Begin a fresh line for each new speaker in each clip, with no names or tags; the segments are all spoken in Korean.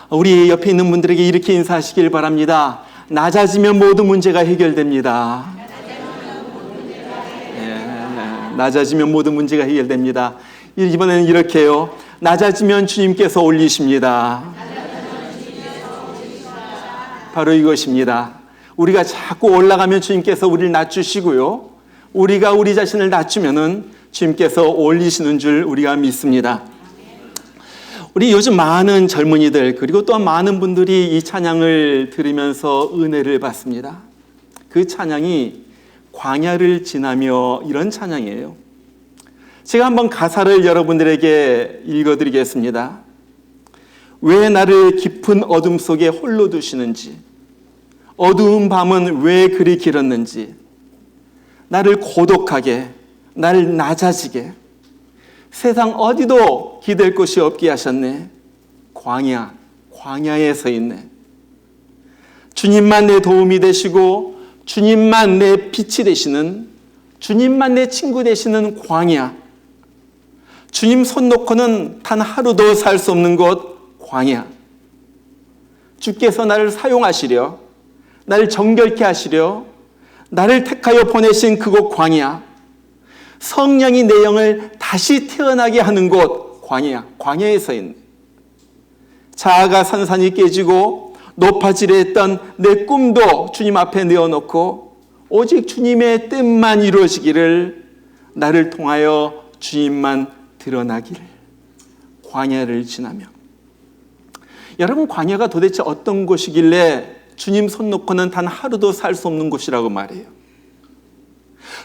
우리 옆에 있는 분들에게 이렇게 인사하시길 바랍니다. 낮아지면 모든 문제가 해결됩니다. 낮아지면 모든 문제가 해결됩니다. 이번에는 이렇게요. 낮아지면 주님께서 올리십니다. 바로 이것입니다. 우리가 자꾸 올라가면 주님께서 우리를 낮추시고요. 우리가 우리 자신을 낮추면은 주님께서 올리시는 줄 우리가 믿습니다. 우리 요즘 많은 젊은이들 그리고 또한 많은 분들이 이 찬양을 들으면서 은혜를 받습니다. 그 찬양이 광야를 지나며 이런 찬양이에요. 제가 한번 가사를 여러분들에게 읽어드리겠습니다. 왜 나를 깊은 어둠 속에 홀로 두시는지, 어두운 밤은 왜 그리 길었는지, 나를 고독하게, 나를 낮아지게, 세상 어디도 기댈 곳이 없게 하셨네. 광야에 서 있네. 주님만 내 도움이 되시고 주님만 내 빛이 되시는, 주님만 내 친구 되시는 광야. 주님 손 놓고는 단 하루도 살 수 없는 곳 광야. 주께서 나를 사용하시려, 나를 정결케 하시려, 나를 택하여 보내신 그곳 광야. 성령이 내 영을 다시 태어나게 하는 곳 광야에 서 있네. 자아가 산산이 깨지고 높아지려 했던 내 꿈도 주님 앞에 내어놓고 오직 주님의 뜻만 이루어지기를, 나를 통하여 주님만 드러나기를. 광야를 지나며. 여러분, 광야가 도대체 어떤 곳이길래 주님 손 놓고는 단 하루도 살 수 없는 곳이라고 말해요?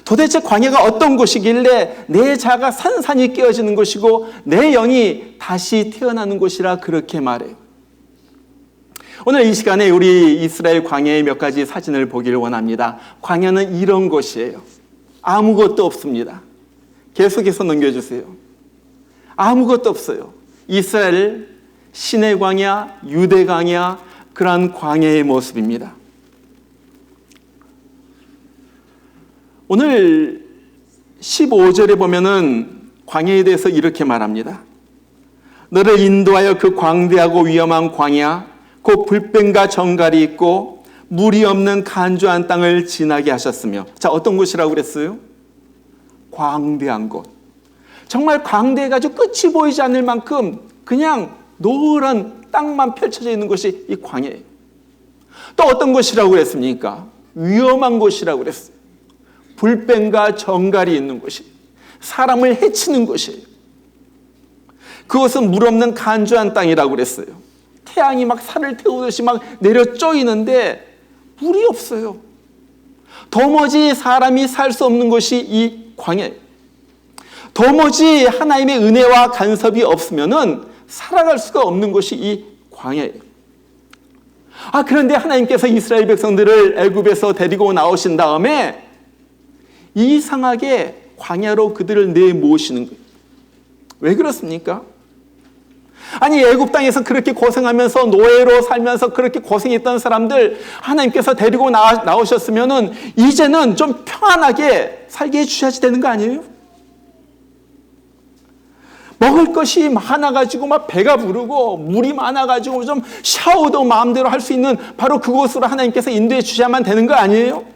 도대체 광야가 어떤 곳이길래 내 자가 산산이 깨어지는 곳이고 내 영이 다시 태어나는 곳이라 그렇게 말해요? 오늘 이 시간에 우리 이스라엘 광야의 몇 가지 사진을 보기를 원합니다. 광야는 이런 곳이에요. 아무것도 없습니다. 계속해서 넘겨주세요. 아무것도 없어요. 이스라엘 시내 광야, 유대 광야, 그러한 광야의 모습입니다. 오늘 15절에 보면은 광야에 대해서 이렇게 말합니다. 너를 인도하여 그 광대하고 위험한 광야, 곧 불뱀과 정갈이 있고 물이 없는 간조한 땅을 지나게 하셨으며. 자, 어떤 곳이라고 그랬어요? 광대한 곳. 정말 광대해가지고 끝이 보이지 않을 만큼 그냥 노란 땅만 펼쳐져 있는 곳이 이 광야예요. 또 어떤 곳이라고 그랬습니까? 위험한 곳이라고 그랬어요. 불뱀과 정갈이 있는 곳이, 사람을 해치는 곳이에요. 그것은 물 없는 간조한 땅이라고 그랬어요. 태양이 막 살을 태우듯이 막 내려 쪼이는데 물이 없어요. 도무지 사람이 살 수 없는 곳이 이 광야예요. 도무지 하나님의 은혜와 간섭이 없으면은 살아갈 수가 없는 곳이 이 광야예요. 그런데 하나님께서 이스라엘 백성들을 애굽에서 데리고 나오신 다음에 이상하게 광야로 그들을 내모시는 거예요. 왜 그렇습니까? 아니, 애굽 땅에서 그렇게 고생하면서 노예로 살면서 그렇게 고생했던 사람들 하나님께서 데리고 나오셨으면은 이제는 좀 평안하게 살게 해주셔야지 되는 거 아니에요? 먹을 것이 많아가지고 막 배가 부르고 물이 많아가지고 좀 샤워도 마음대로 할 수 있는 바로 그곳으로 하나님께서 인도해 주셔야만 되는 거 아니에요?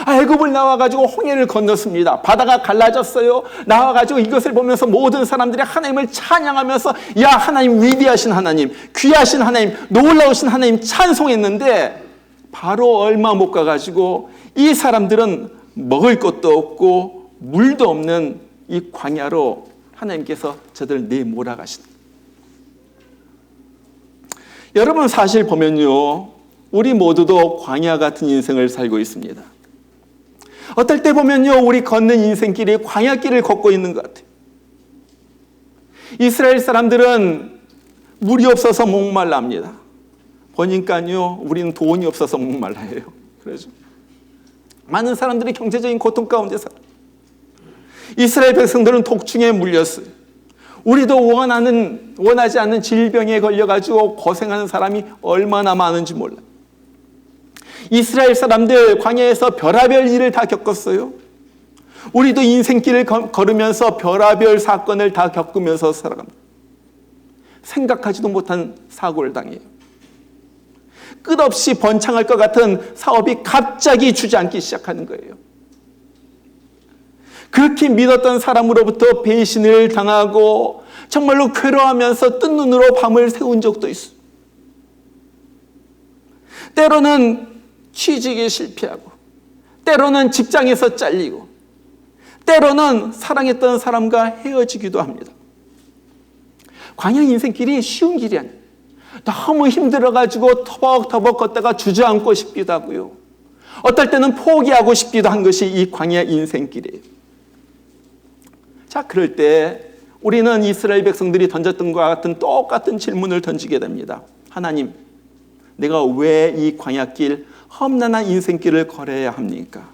애굽을 나와가지고 홍해를 건넜습니다. 바다가 갈라졌어요. 나와가지고 이것을 보면서 모든 사람들이 하나님을 찬양하면서 야, 하나님 위대하신 하나님, 귀하신 하나님, 놀라우신 하나님 찬송했는데 바로 얼마 못 가가지고 이 사람들은 먹을 것도 없고 물도 없는 이 광야로 하나님께서 저들을 내몰아가신다. 여러분, 사실 보면요, 우리 모두도 광야 같은 인생을 살고 있습니다. 어떨 때 보면요, 우리 걷는 인생길이 광야길을 걷고 있는 것 같아요. 이스라엘 사람들은 물이 없어서 목말라합니다. 보니까요, 우리는 돈이 없어서 목말라해요. 그래서 많은 사람들이 경제적인 고통 가운데 살아요. 이스라엘 백성들은 독충에 물렸어요. 우리도 원하지 않는 질병에 걸려가지고 고생하는 사람이 얼마나 많은지 몰라요. 이스라엘 사람들 광야에서 별의별 일을 다 겪었어요. 우리도 인생길을 걸으면서 별의별 사건을 다 겪으면서 살아갑니다. 생각하지도 못한 사고를 당해요. 끝없이 번창할 것 같은 사업이 갑자기 주저앉기 시작하는 거예요. 그렇게 믿었던 사람으로부터 배신을 당하고 정말로 괴로워하면서 뜬 눈으로 밤을 새운 적도 있어요. 때로는 취직에 실패하고, 때로는 직장에서 잘리고, 때로는 사랑했던 사람과 헤어지기도 합니다. 광야 인생길이 쉬운 길이 아니에요. 너무 힘들어가지고 터벅터벅 걷다가 주저앉고 싶기도 하고요. 어떨 때는 포기하고 싶기도 한 것이 이 광야 인생길이에요. 자, 그럴 때 우리는 이스라엘 백성들이 던졌던 것과 같은 똑같은 질문을 던지게 됩니다. 하나님, 내가 왜 이 광야길, 험난한 인생길을 걸어야 합니까?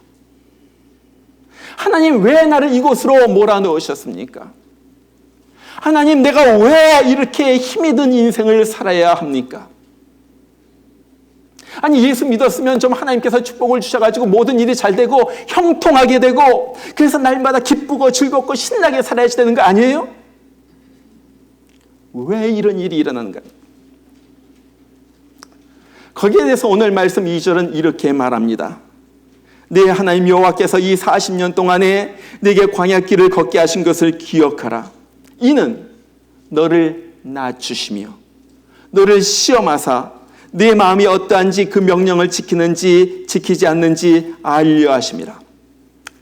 하나님, 왜 나를 이곳으로 몰아넣으셨습니까? 하나님, 내가 왜 이렇게 힘이 든 인생을 살아야 합니까? 아니, 예수 믿었으면 좀 하나님께서 축복을 주셔가지고 모든 일이 잘 되고 형통하게 되고, 그래서 날마다 기쁘고 즐겁고 신나게 살아야 되는 거 아니에요? 왜 이런 일이 일어나는가? 거기에 대해서 오늘 말씀 2절은 이렇게 말합니다. 네 하나님 여호와께서 이 40년 동안에 내게 광야길을 걷게 하신 것을 기억하라. 이는 너를 낮추시며 너를 시험하사 네 마음이 어떠한지 그 명령을 지키는지 지키지 않는지 알려 하심이라.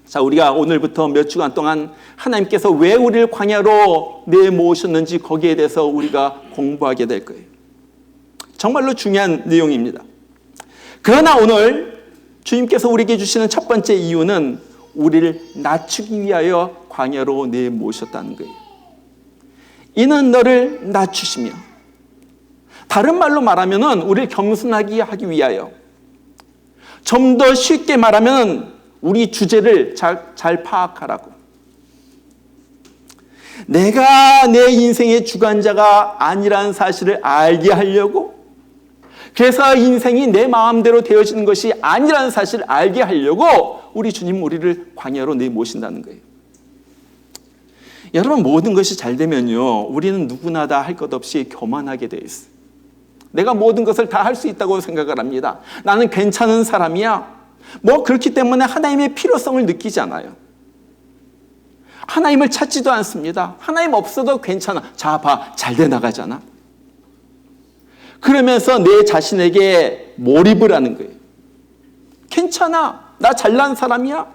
자, 우리가 오늘부터 몇 주간 동안 하나님께서 왜 우리를 광야로 내모으셨는지 거기에 대해서 우리가 공부하게 될 거예요. 정말로 중요한 내용입니다. 그러나 오늘 주님께서 우리에게 주시는 첫 번째 이유는 우리를 낮추기 위하여 광야로 내모으셨다는 거예요. 이는 너를 낮추시며, 다른 말로 말하면 우리를 겸손하게 하기 위하여, 좀 더 쉽게 말하면 우리 주제를 잘 파악하라고, 내가 내 인생의 주관자가 아니라는 사실을 알게 하려고, 그래서 인생이 내 마음대로 되어지는 것이 아니라는 사실을 알게 하려고 우리 주님 우리를 광야로 내모신다는 거예요. 여러분, 모든 것이 잘 되면요, 우리는 누구나 다 할 것 없이 교만하게 돼 있어요. 내가 모든 것을 다 할 수 있다고 생각을 합니다. 나는 괜찮은 사람이야. 그렇기 때문에 하나님의 필요성을 느끼지 않아요. 하나님을 찾지도 않습니다. 하나님 없어도 괜찮아. 자, 봐, 잘 돼 나가잖아. 그러면서 내 자신에게 몰입을 하는 거예요. 괜찮아. 나 잘난 사람이야.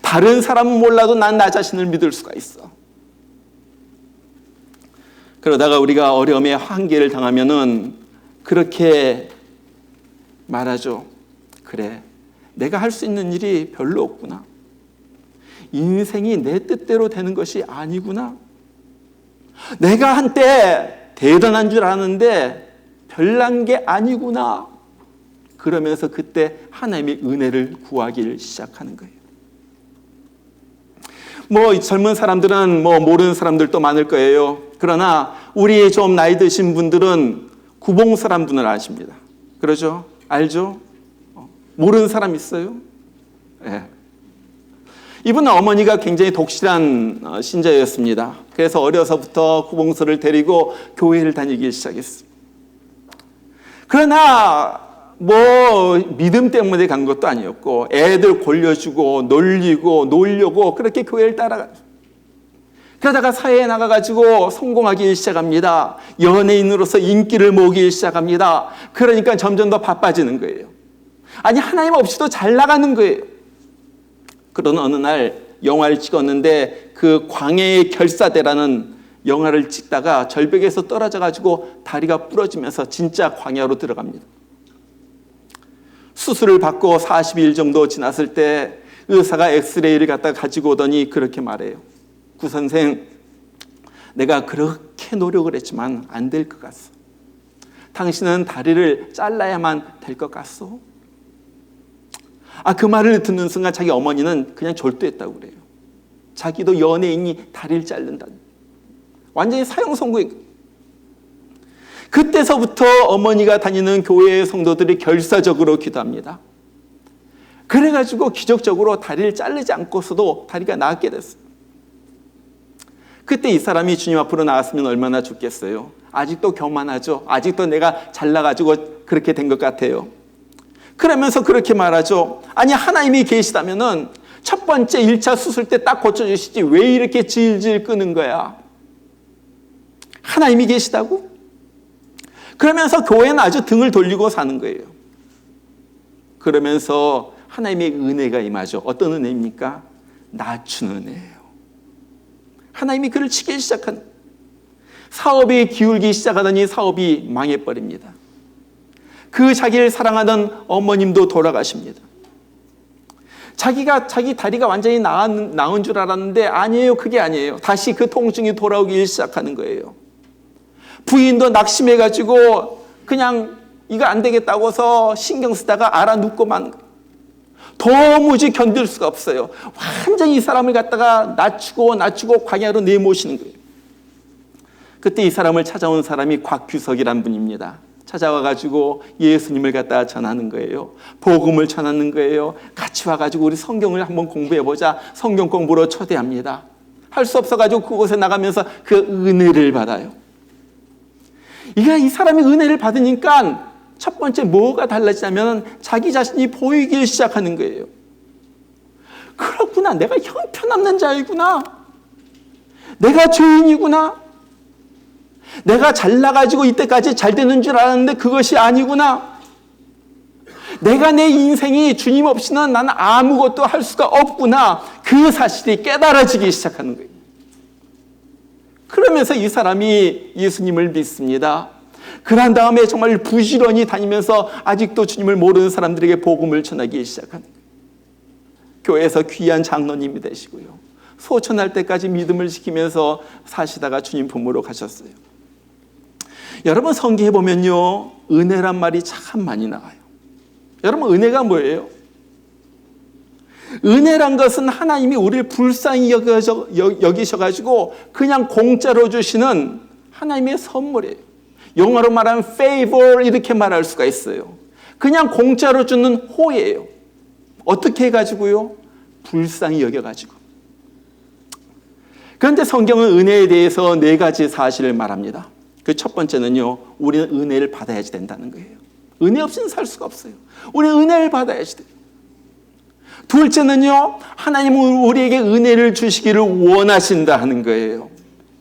다른 사람은 몰라도 난 나 자신을 믿을 수가 있어. 그러다가 우리가 어려움에 한계를 당하면은 그렇게 말하죠. 그래, 내가 할 수 있는 일이 별로 없구나. 인생이 내 뜻대로 되는 것이 아니구나. 내가 한때 대단한 줄 아는데 별난 게 아니구나. 그러면서 그때 하나님의 은혜를 구하기를 시작하는 거예요. 젊은 사람들은 모르는 사람들도 많을 거예요. 그러나 우리 좀 나이 드신 분들은 구봉서란 분을 아십니다. 그러죠? 알죠? 모르는 사람 있어요? 네. 이분은 어머니가 굉장히 독실한 신자였습니다. 그래서 어려서부터 구봉서를 데리고 교회를 다니기 시작했습니다. 그러나 믿음 때문에 간 것도 아니었고, 애들 골려주고 놀리고 놀려고 그렇게 교회를 따라가죠. 그러다가 사회에 나가가지고 성공하기 시작합니다. 연예인으로서 인기를 모으기 시작합니다. 그러니까 점점 더 바빠지는 거예요. 아니, 하나님 없이도 잘 나가는 거예요. 그런 어느 날 영화를 찍었는데 그 광야의 결사대라는 영화를 찍다가 절벽에서 떨어져가지고 다리가 부러지면서 진짜 광야로 들어갑니다. 수술을 받고 40일 정도 지났을 때 의사가 엑스레이를 갖다 가지고 오더니 그렇게 말해요. 구 선생, 내가 그렇게 노력을 했지만 안 될 것 같소. 당신은 다리를 잘라야만 될 것 같소. 그 말을 듣는 순간 자기 어머니는 그냥 졸도했다고 그래요. 자기도 연예인이 다리를 자른다. 완전히 사형선고예요. 그때서부터 어머니가 다니는 교회의 성도들이 결사적으로 기도합니다. 그래가지고 기적적으로 다리를 자르지 않고서도 다리가 낫게 됐어요. 그때 이 사람이 주님 앞으로 나왔으면 얼마나 좋겠어요. 아직도 교만하죠. 아직도 내가 잘나가지고 그렇게 된 것 같아요. 그러면서 그렇게 말하죠. 아니, 하나님이 계시다면은 첫 번째 1차 수술 때 딱 고쳐주시지 왜 이렇게 질질 끄는 거야? 하나님이 계시다고? 그러면서 교회는 아주 등을 돌리고 사는 거예요. 그러면서 하나님의 은혜가 임하죠. 어떤 은혜입니까? 낮추는 은혜예요. 하나님이 그를 치기 시작한, 사업에 기울기 시작하더니 사업이 망해버립니다. 그 자기를 사랑하던 어머님도 돌아가십니다. 자기 다리가 완전히 나은 줄 알았는데 아니에요. 그게 아니에요. 다시 그 통증이 돌아오기 시작하는 거예요. 부인도 낙심해가지고 그냥 이거 안 되겠다고서 신경 쓰다가 알아눕고만 도무지 견딜 수가 없어요. 완전히 이 사람을 갖다가 낮추고 광야로 내모시는 거예요. 그때 이 사람을 찾아온 사람이 곽규석이란 분입니다. 찾아와가지고 예수님을 갖다 전하는 거예요. 복음을 전하는 거예요. 같이 와가지고 우리 성경을 한번 공부해보자. 성경 공부로 초대합니다. 할 수 없어가지고 그곳에 나가면서 그 은혜를 받아요. 이 사람이 은혜를 받으니까 첫 번째 뭐가 달라지냐면 자기 자신이 보이기 시작하는 거예요. 그렇구나. 내가 형편없는 자이구나. 내가 죄인이구나. 내가 잘나가지고 이때까지 잘 되는 줄 알았는데 그것이 아니구나. 내가 내 인생이 주님 없이는 나는 아무것도 할 수가 없구나. 그 사실이 깨달아지기 시작하는 거예요. 그러면서 이 사람이 예수님을 믿습니다. 그런 다음에 정말 부지런히 다니면서 아직도 주님을 모르는 사람들에게 복음을 전하기 시작하는 거예요. 교회에서 귀한 장로님이 되시고요. 소천할 때까지 믿음을 지키면서 사시다가 주님 품으로 가셨어요. 여러분, 성경에 보면요, 은혜란 말이 참 많이 나와요. 여러분, 은혜가 뭐예요? 은혜란 것은 하나님이 우리를 불쌍히 여기셔가지고 그냥 공짜로 주시는 하나님의 선물이에요. 영어로 말하면 favor 이렇게 말할 수가 있어요. 그냥 공짜로 주는 호예요. 어떻게 해가지고요? 불쌍히 여겨가지고. 그런데 성경은 은혜에 대해서 4가지 사실을 말합니다. 그 첫 번째는요, 우리는 은혜를 받아야지 된다는 거예요. 은혜 없이는 살 수가 없어요. 우리는 은혜를 받아야지 돼요. 둘째는요, 하나님은 우리에게 은혜를 주시기를 원하신다 하는 거예요.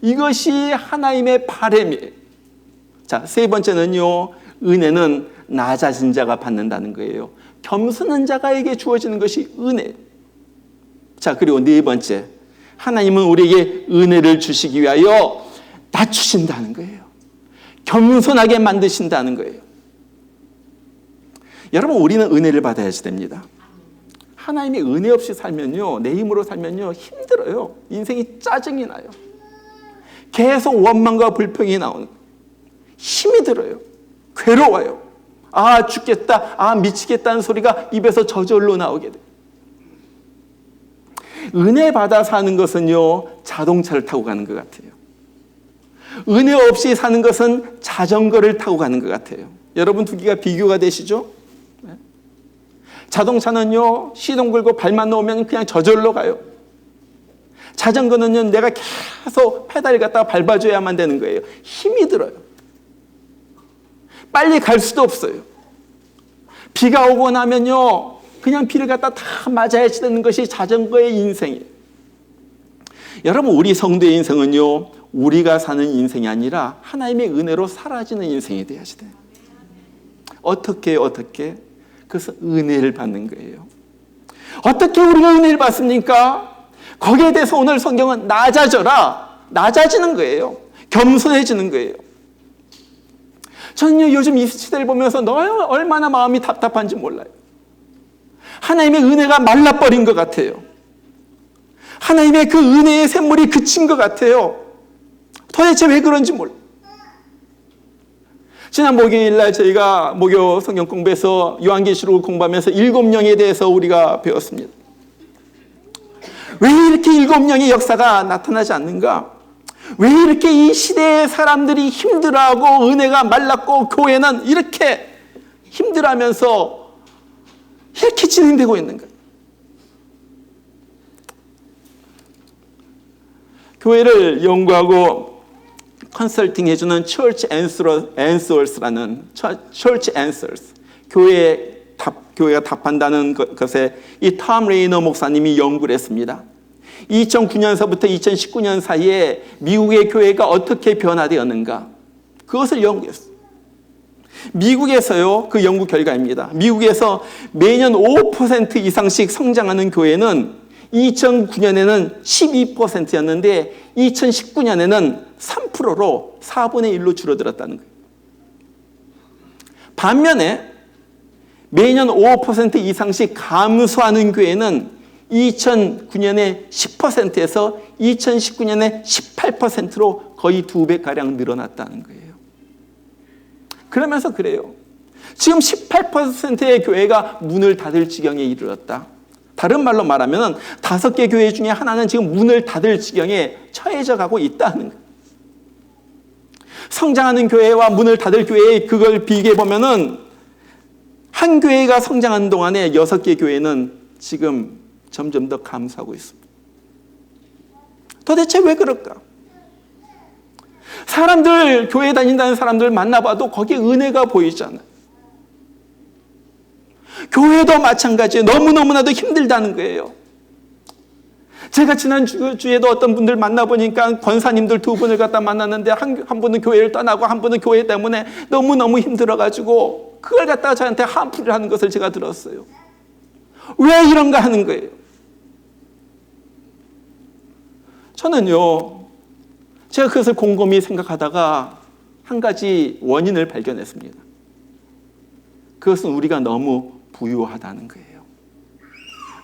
이것이 하나님의 바람이에요. 자, 세 번째는요, 은혜는 낮아진 자가 받는다는 거예요. 겸손한 자가에게 주어지는 것이 은혜. 자, 그리고 4번째, 하나님은 우리에게 은혜를 주시기 위하여 낮추신다는 거예요. 겸손하게 만드신다는 거예요. 여러분, 우리는 은혜를 받아야지 됩니다. 하나님의 은혜 없이 살면요, 내 힘으로 살면요, 힘들어요. 인생이 짜증이 나요. 계속 원망과 불평이 나오는 거예요. 힘이 들어요. 괴로워요. 아, 죽겠다. 아, 미치겠다는 소리가 입에서 저절로 나오게 돼요. 은혜 받아 사는 것은요, 자동차를 타고 가는 것 같아요. 은혜 없이 사는 것은 자전거를 타고 가는 것 같아요. 여러분, 두 개가 비교가 되시죠? 자동차는요, 시동 걸고 발만 놓으면 그냥 저절로 가요. 자전거는요, 내가 계속 페달 갖다가 밟아줘야만 되는 거예요. 힘이 들어요. 빨리 갈 수도 없어요. 비가 오고 나면요, 그냥 비를 갖다 다 맞아야지 되는 것이 자전거의 인생이에요. 여러분, 우리 성도의 인생은요, 우리가 사는 인생이 아니라 하나님의 은혜로 사라지는 인생이 되어야지 돼요. 어떻게? 그것은 은혜를 받는 거예요. 어떻게 우리가 은혜를 받습니까? 거기에 대해서 오늘 성경은 낮아져라, 낮아지는 거예요. 겸손해지는 거예요. 저는요, 요즘 이 시대를 보면서 얼마나 마음이 답답한지 몰라요. 하나님의 은혜가 말라버린 것 같아요. 하나님의 그 은혜의 샘물이 그친 것 같아요. 도대체 왜 그런지 몰라요. 지난 목요일날 저희가 목요 성경 공부에서 요한계시록을 공부하면서 7영에 대해서 우리가 배웠습니다. 왜 이렇게 7영의 역사가 나타나지 않는가? 왜 이렇게 이 시대의 사람들이 힘들어하고 은혜가 말랐고 교회는 이렇게 힘들어하면서 이렇게 진행되고 있는가? 교회를 연구하고 컨설팅 해주는 Church Answers라는 Church Answers, 교회가 답한다는 것에 이 톰 레이너 목사님이 연구를 했습니다. 2009년서부터 2019년 사이에 미국의 교회가 어떻게 변화되었는가, 그것을 연구했어요. 미국에서요, 그 연구 결과입니다. 미국에서 매년 5% 이상씩 성장하는 교회는 2009년에는 12%였는데 2019년에는 3%로 4분의 1로 줄어들었다는 거예요. 반면에 매년 5% 이상씩 감소하는 교회는 2009년에 10%에서 2019년에 18%로 거의 2배가량 늘어났다는 거예요. 그러면서 그래요. 지금 18%의 교회가 문을 닫을 지경에 이르렀다. 다른 말로 말하면 5개 교회 중에 하나는 지금 문을 닫을 지경에 처해져 가고 있다는 거예요. 성장하는 교회와 문을 닫을 교회의 그걸 비교해 보면은 한 교회가 성장하는 동안에 6개 교회는 지금 점점 더 감소하고 있습니다. 도대체 왜 그럴까? 사람들, 교회 다닌다는 사람들 만나봐도 거기에 은혜가 보이잖아요. 교회도 마찬가지예요. 너무너무나도 힘들다는 거예요. 제가 지난 주에도 어떤 분들 만나보니까 권사님들 2분을 갖다 만났는데 한 분은 교회를 떠나고 한 분은 교회 때문에 너무너무 힘들어가지고 그걸 갖다가 저한테 한풀이를 하는 것을 제가 들었어요. 왜 이런가 하는 거예요. 저는요, 제가 그것을 곰곰이 생각하다가 한 가지 원인을 발견했습니다. 그것은 우리가 너무 부유하다는 거예요.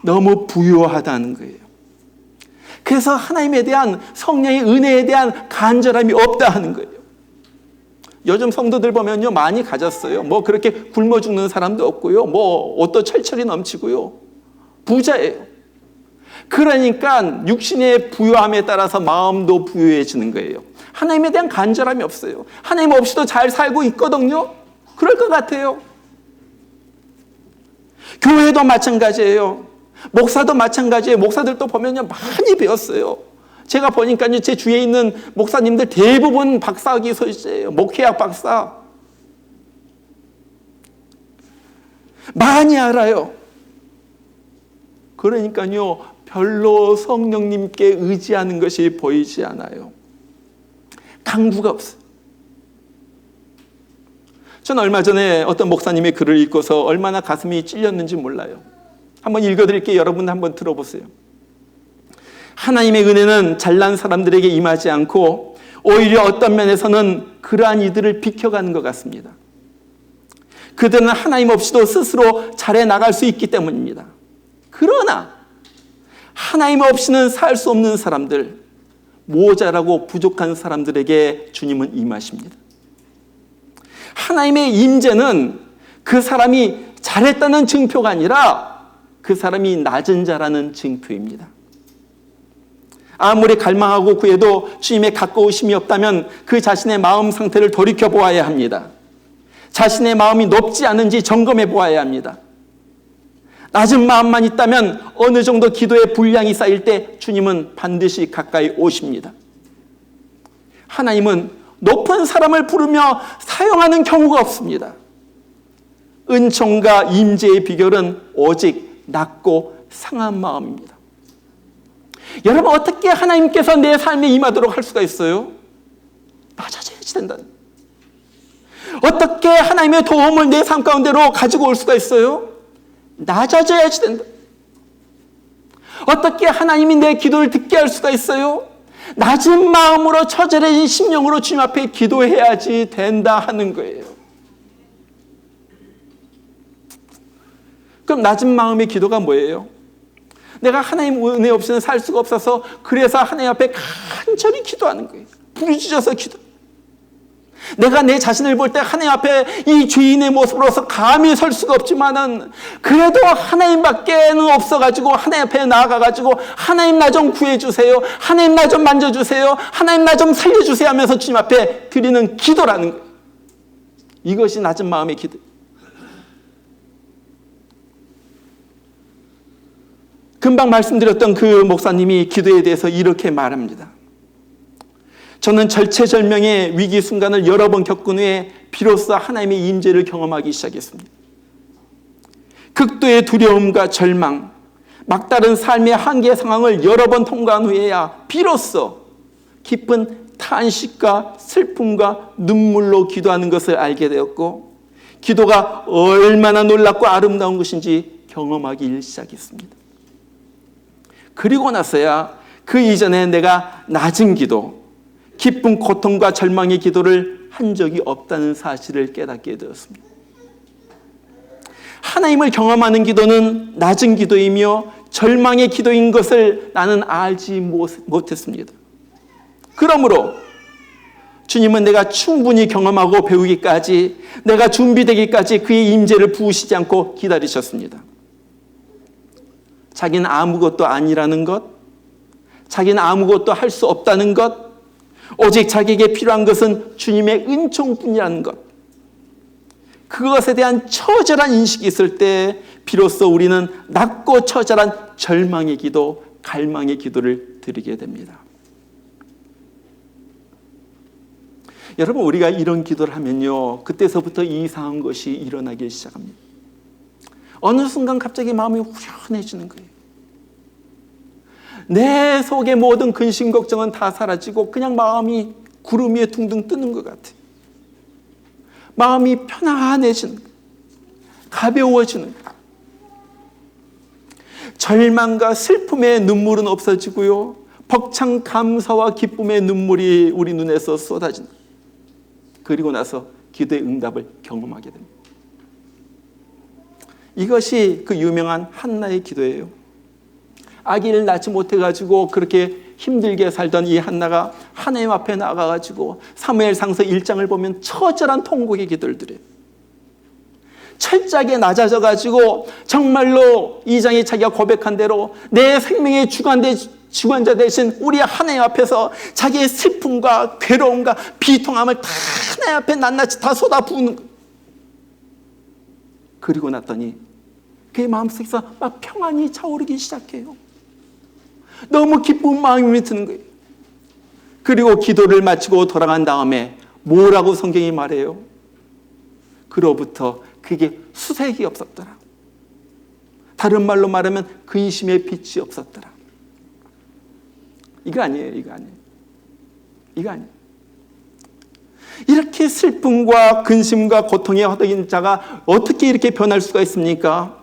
너무 부유하다는 거예요. 그래서 하나님에 대한 성령의 은혜에 대한 간절함이 없다 하는 거예요. 요즘 성도들 보면요, 많이 가졌어요. 뭐 그렇게 굶어 죽는 사람도 없고요. 뭐 옷도 철철이 넘치고요. 부자예요. 그러니까 육신의 부유함에 따라서 마음도 부유해지는 거예요. 하나님에 대한 간절함이 없어요. 하나님 없이도 잘 살고 있거든요. 그럴 것 같아요. 교회도 마찬가지예요. 목사도 마찬가지예요. 목사들도 보면요, 많이 배웠어요. 제가 보니까요, 제 주위에 있는 목사님들 대부분 박사학위 소유자예요. 목회학 박사. 많이 알아요. 그러니까요, 별로 성령님께 의지하는 것이 보이지 않아요. 강구가 없어요. 저는 얼마 전에 어떤 목사님의 글을 읽고서 얼마나 가슴이 찔렸는지 몰라요. 한번 읽어드릴게요. 여러분 한번 들어보세요. 하나님의 은혜는 잘난 사람들에게 임하지 않고 오히려 어떤 면에서는 그러한 이들을 비켜가는 것 같습니다. 그들은 하나님 없이도 스스로 잘해 나갈 수 있기 때문입니다. 그러나 하나님 없이는 살 수 없는 사람들, 모자라고 부족한 사람들에게 주님은 임하십니다. 하나님의 임재는 그 사람이 잘했다는 증표가 아니라 그 사람이 낮은 자라는 증표입니다. 아무리 갈망하고 구해도 주님의 가까우심이 없다면 그 자신의 마음 상태를 돌이켜 보아야 합니다. 자신의 마음이 높지 않은지 점검해 보아야 합니다. 낮은 마음만 있다면 어느 정도 기도의 분량이 쌓일 때 주님은 반드시 가까이 오십니다. 하나님은 높은 사람을 부르며 사용하는 경우가 없습니다. 은총과 임재의 비결은 오직 낮고 상한 마음입니다. 여러분, 어떻게 하나님께서 내 삶에 임하도록 할 수가 있어요? 낮아져야지 된다는. 어떻게 하나님의 도움을 내 삶 가운데로 가지고 올 수가 있어요? 낮아져야지 된다. 어떻게 하나님이 내 기도를 듣게 할 수가 있어요? 낮은 마음으로 처절해진 심령으로 주님 앞에 기도해야지 된다 하는 거예요. 그럼 낮은 마음의 기도가 뭐예요? 내가 하나님 은혜 없이는 살 수가 없어서 그래서 하나님 앞에 간절히 기도하는 거예요. 부르짖어서 기도. 내가 내 자신을 볼 때 하나님 앞에 이 죄인의 모습으로서 감히 설 수가 없지만은 그래도 하나님밖에는 없어가지고 하나님 앞에 나아가가지고 하나님 나 좀 구해주세요. 하나님 나 좀 만져주세요. 하나님 나 좀 살려주세요 하면서 주님 앞에 드리는 기도라는 거예요. 이것이 낮은 마음의 기도. 금방 말씀드렸던 그 목사님이 기도에 대해서 이렇게 말합니다. 저는 절체절명의 위기 순간을 여러 번 겪은 후에 비로소 하나님의 임재를 경험하기 시작했습니다. 극도의 두려움과 절망, 막다른 삶의 한계 상황을 여러 번 통과한 후에야 비로소 깊은 탄식과 슬픔과 눈물로 기도하는 것을 알게 되었고, 기도가 얼마나 놀랍고 아름다운 것인지 경험하기 시작했습니다. 그리고 나서야 그 이전에 내가 낮은 기도, 기쁜 고통과 절망의 기도를 한 적이 없다는 사실을 깨닫게 되었습니다. 하나님을 경험하는 기도는 낮은 기도이며 절망의 기도인 것을 나는 알지 못했습니다. 그러므로 주님은 내가 충분히 경험하고 배우기까지, 내가 준비되기까지 그의 임재를 부으시지 않고 기다리셨습니다. 자기는 아무것도 아니라는 것, 자기는 아무것도 할 수 없다는 것, 오직 자기에게 필요한 것은 주님의 은총뿐이라는 것, 그것에 대한 처절한 인식이 있을 때 비로소 우리는 낮고 처절한 절망의 기도, 갈망의 기도를 드리게 됩니다. 여러분, 우리가 이런 기도를 하면요, 그때서부터 이상한 것이 일어나기 시작합니다. 어느 순간 갑자기 마음이 후련해지는 거예요. 내 속의 모든 근심 걱정은 다 사라지고 그냥 마음이 구름 위에 둥둥 뜨는 것 같아요. 마음이 편안해지는 거예요. 가벼워지는 거예요. 절망과 슬픔의 눈물은 없어지고요, 벅찬 감사와 기쁨의 눈물이 우리 눈에서 쏟아진다. 그리고 나서 기도의 응답을 경험하게 됩니다. 이것이 그 유명한 한나의 기도예요. 아기를 낳지 못해가지고 그렇게 힘들게 살던 이 한나가 하나님 앞에 나가가지고 사무엘상서 1장을 보면 처절한 통곡의 기도를 드려요. 철저하게 낮아져가지고 정말로 2장에 자기가 고백한 대로 내 생명의 주관자 되신 우리 하나님 앞에서 자기의 슬픔과 괴로움과 비통함을 다 하나님 앞에 낱낱이 다 쏟아부은 거예요. 그리고 났더니 그의 마음속에서 막 평안이 차오르기 시작해요. 너무 기쁜 마음이 드는 거예요. 그리고 기도를 마치고 돌아간 다음에 뭐라고 성경이 말해요? 그로부터 그게 수색이 없었더라. 다른 말로 말하면 근심의 빛이 없었더라. 이거 아니에요. 이거 아니에요. 이거 아니에요. 이렇게 슬픔과 근심과 고통에 허덕인 자가 어떻게 이렇게 변할 수가 있습니까?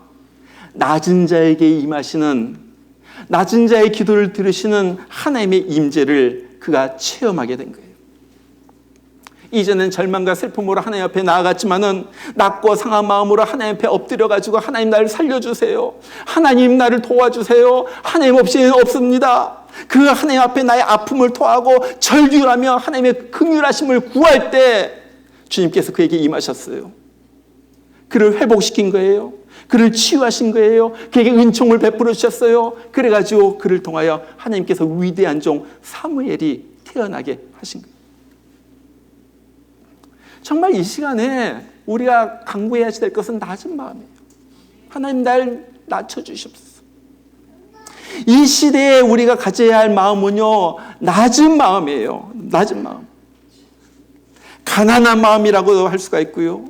낮은 자에게 임하시는, 낮은 자의 기도를 들으시는 하나님의 임재를 그가 체험하게 된 거예요. 이제는 절망과 슬픔으로 하나님 앞에 나아갔지만은 낮고 상한 마음으로 하나님 앞에 엎드려가지고 하나님 나를 살려주세요. 하나님 나를 도와주세요. 하나님 없이는 없습니다. 그 하나님 앞에 나의 아픔을 토하고 절규하며 하나님의 긍휼하심을 구할 때 주님께서 그에게 임하셨어요. 그를 회복시킨 거예요. 그를 치유하신 거예요. 그에게 은총을 베풀어 주셨어요. 그래가지고 그를 통하여 하나님께서 위대한 종 사무엘이 태어나게 하신 거예요. 정말 이 시간에 우리가 강구해야 될 것은 낮은 마음이에요. 하나님 날 낮춰주시옵소서. 이 시대에 우리가 가져야 할 마음은요, 낮은 마음이에요. 낮은 마음. 가난한 마음이라고도 할 수가 있고요,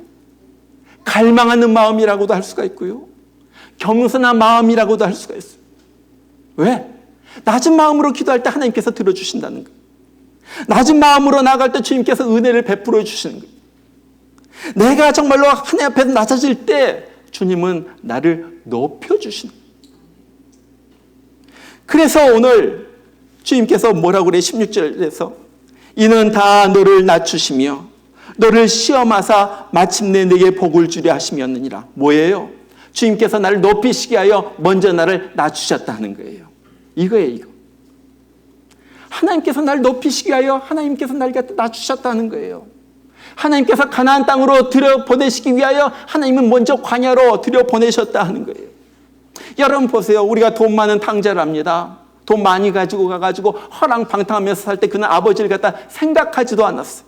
갈망하는 마음이라고도 할 수가 있고요, 겸손한 마음이라고도 할 수가 있어요. 왜? 낮은 마음으로 기도할 때 하나님께서 들어주신다는 거예요. 낮은 마음으로 나아갈 때 주님께서 은혜를 베풀어 주시는 거예요. 내가 정말로 하나님 앞에 낮아질 때 주님은 나를 높여주시는 거예요. 그래서 오늘 주님께서 뭐라고 그래? 16절에서 이는 다 너를 낮추시며 너를 시험하사 마침내 내게 복을 주려 하심이었느니라. 뭐예요? 주님께서 나를 높이시게 하여 먼저 나를 낮추셨다 하는 거예요. 이거예요, 이거. 하나님께서 나를 높이시게 하여 하나님께서 나를 낮추셨다는 거예요. 하나님께서 가나안 땅으로 들여보내시기 위하여 하나님은 먼저 광야로 들여보내셨다 하는 거예요. 여러분 보세요. 우리가 돈 많은 탕자랍니다. 돈 많이 가지고 가가지고 허랑방탕하면서 살 때 그는 아버지를 갖다 생각하지도 않았어요.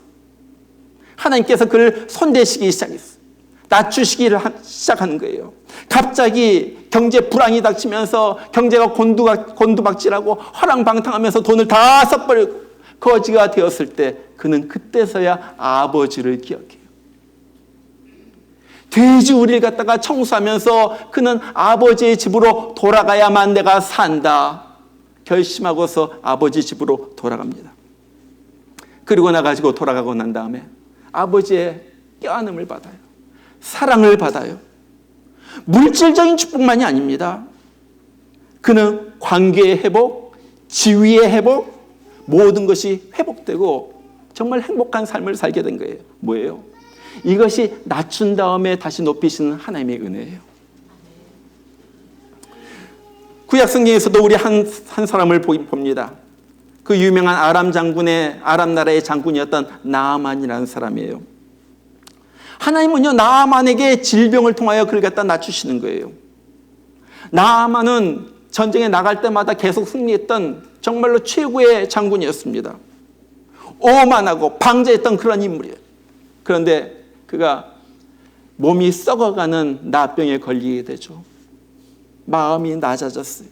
하나님께서 그를 손대시기 시작했어요. 낮추시기를 시작하는 거예요. 갑자기 경제 불황이 닥치면서 경제가 곤두박질하고 허랑방탕하면서 돈을 다 써버리고 거지가 되었을 때 그는 그때서야 아버지를 기억해요. 돼지우리를 갖다가 청소하면서 그는 아버지의 집으로 돌아가야만 내가 산다 결심하고서 아버지 집으로 돌아갑니다. 그리고 나가지고 돌아가고 난 다음에 아버지의 껴안음을 받아요. 사랑을 받아요. 물질적인 축복만이 아닙니다. 그는 관계의 회복, 지위의 회복, 모든 것이 회복되고 정말 행복한 삶을 살게 된 거예요. 뭐예요? 이것이 낮춘 다음에 다시 높이시는 하나님의 은혜예요. 구약 성경에서도 우리 한 사람을 봅니다. 그 유명한 아람 나라의 장군이었던 나아만이라는 사람이에요. 하나님은요, 나아만에게 질병을 통하여 그를 갖다 낮추시는 거예요. 나아만은 전쟁에 나갈 때마다 계속 승리했던 정말로 최고의 장군이었습니다. 오만하고 방자했던 그런 인물이에요. 그런데 그가 몸이 썩어가는 나병에 걸리게 되죠. 마음이 낮아졌어요.